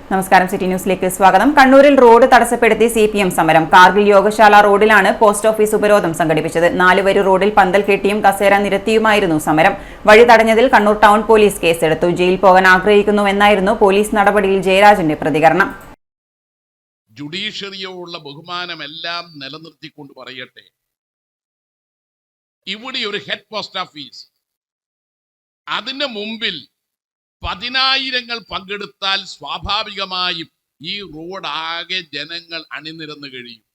നമസ്കാരം, സിറ്റി ന്യൂസിലേക്ക് സ്വാഗതം. കണ്ണൂരിൽ റോഡ് തടസ്സപ്പെടുത്തി CPM സമരം. കാർഗിൽ യോഗശാല റോഡിലാണ് പോസ്റ്റ് ഓഫീസ് ഉപരോധം സംഘടിപ്പിച്ചത്. 4 വരി റോഡിൽ പന്തൽ കെട്ടിയും കസേര നിരത്തിയുമായിരുന്നു സമരം. വഴി തടഞ്ഞതിൽ കണ്ണൂർ ടൗൺ പോലീസ് കേസെടുത്തു. ജയിൽ പോകാൻ ആഗ്രഹിക്കുന്നുവെന്നായിരുന്നു പോലീസ് നടപടിയിൽ ജയരാജന്റെ പ്രതികരണം. ജുഡീഷ്യറിയോടുള്ള ബഹുമാനമെല്ലാം നിലനിർത്തിക്കൊണ്ട് പറയട്ടെ, ഇവിടെ ഒരു ഹെഡ് പോസ്റ്റ് ഓഫീസ്, അതിന് മുമ്പിൽ 10,000 പങ്കെടുത്താൽ സ്വാഭാവികമായും ഈ റോഡ് ആകെ ജനങ്ങൾ അണിനിരന്നു കഴിയും.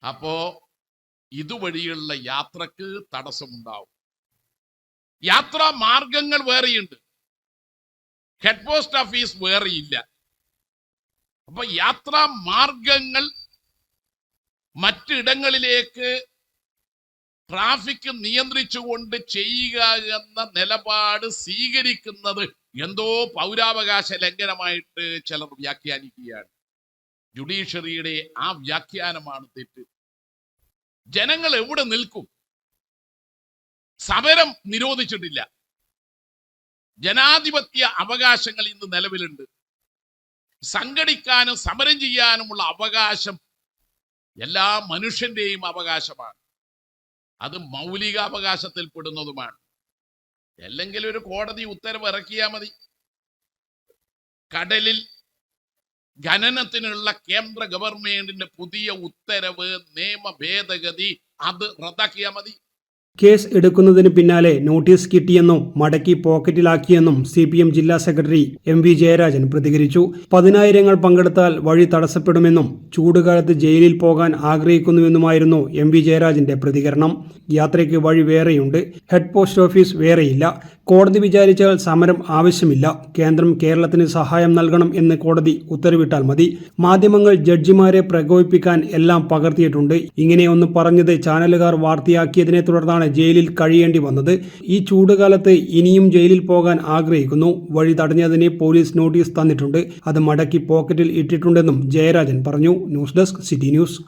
അപ്പോ ഇതുവഴിയുള്ള യാത്രക്ക് തടസ്സമുണ്ടാവും. യാത്രാ മാർഗങ്ങൾ വേറെയുണ്ട്, ഹെഡ് പോസ്റ്റ് ഓഫീസ് വേറെയില്ല. അപ്പൊ യാത്രാ മാർഗങ്ങൾ മറ്റിടങ്ങളിലേക്ക് ട്രാഫിക് നിയന്ത്രിച്ചുകൊണ്ട് ചെയ്യുക എന്ന നിലപാട് സ്വീകരിക്കുന്നത് എന്തോ പൗരാവകാശ ലംഘനമായിട്ട് ചിലർ വ്യാഖ്യാനിക്കുകയാണ്. ജുഡീഷ്യറിയുടെ ആ വ്യാഖ്യാനമാണ് തെറ്റ്. ജനങ്ങൾ എവിടെ നിൽക്കും? സമരം നിരോധിച്ചിട്ടില്ല. ജനാധിപത്യ അവകാശങ്ങൾ ഇന്ന് നിലവിലുണ്ട്. സംഘടിക്കാനും സമരം ചെയ്യാനുമുള്ള അവകാശം എല്ലാ മനുഷ്യന്റെയും അവകാശമാണ്. അത് മൗലികാവകാശത്തിൽ പെടുന്നതുമാണ്. അല്ലെങ്കിൽ ഒരു കോടതി ഉത്തരവ് ഇറക്കിയാൽ മതി. കടലിൽ ഖനനത്തിനുള്ള കേന്ദ്ര ഗവൺമെന്റിന്റെ പുതിയ ഉത്തരവ്, നിയമ ഭേദഗതി അത് റദ്ദാക്കിയാൽ മതി. കേസ് എടുക്കുന്നതിന് പിന്നാലെ നോട്ടീസ് കിട്ടിയെന്നും മടക്കി പോക്കറ്റിലാക്കിയെന്നും CPM ജില്ലാ സെക്രട്ടറി MV ജയരാജൻ പ്രതികരിച്ചു. 10,000 പങ്കെടുത്താൽ വഴി തടസ്സപ്പെടുമെന്നും ചൂടുകാലത്ത് ജയിലിൽ പോകാൻ ആഗ്രഹിക്കുന്നുവെന്നുമായിരുന്നു MV ജയരാജന്റെ പ്രതികരണം. യാത്രയ്ക്ക് വഴി വേറെയുണ്ട്, ഹെഡ് പോസ്റ്റ് ഓഫീസ് വേറെയില്ല. കോടതി വിചാരിച്ചാൽ സമരം ആവശ്യമില്ല. കേന്ദ്രം കേരളത്തിന് സഹായം നൽകണം എന്ന് കോടതി ഉത്തരവിട്ടാൽ മതി. മാധ്യമങ്ങൾ ജഡ്ജിമാരെ പ്രകോപിപ്പിക്കാൻ എല്ലാം പകർത്തിയിട്ടുണ്ട്. ഇങ്ങനെയൊന്ന് പറഞ്ഞത് ചാനലുകാർ വാർത്തയാക്കിയതിനെ തുടർന്നാണ് ജയിലിൽ കഴിയേണ്ടി വന്നത്. ഈ ചൂടുകാലത്ത് ഇനിയും ജയിലിൽ പോകാൻ ആഗ്രഹിക്കുന്നു. വഴി തടഞ്ഞതിന് പോലീസ് നോട്ടീസ് തന്നിട്ടുണ്ട്. അത് മടക്കി പോക്കറ്റിൽ ഇട്ടിട്ടുണ്ടെന്നും ജയരാജൻ പറഞ്ഞു. News desk, city news.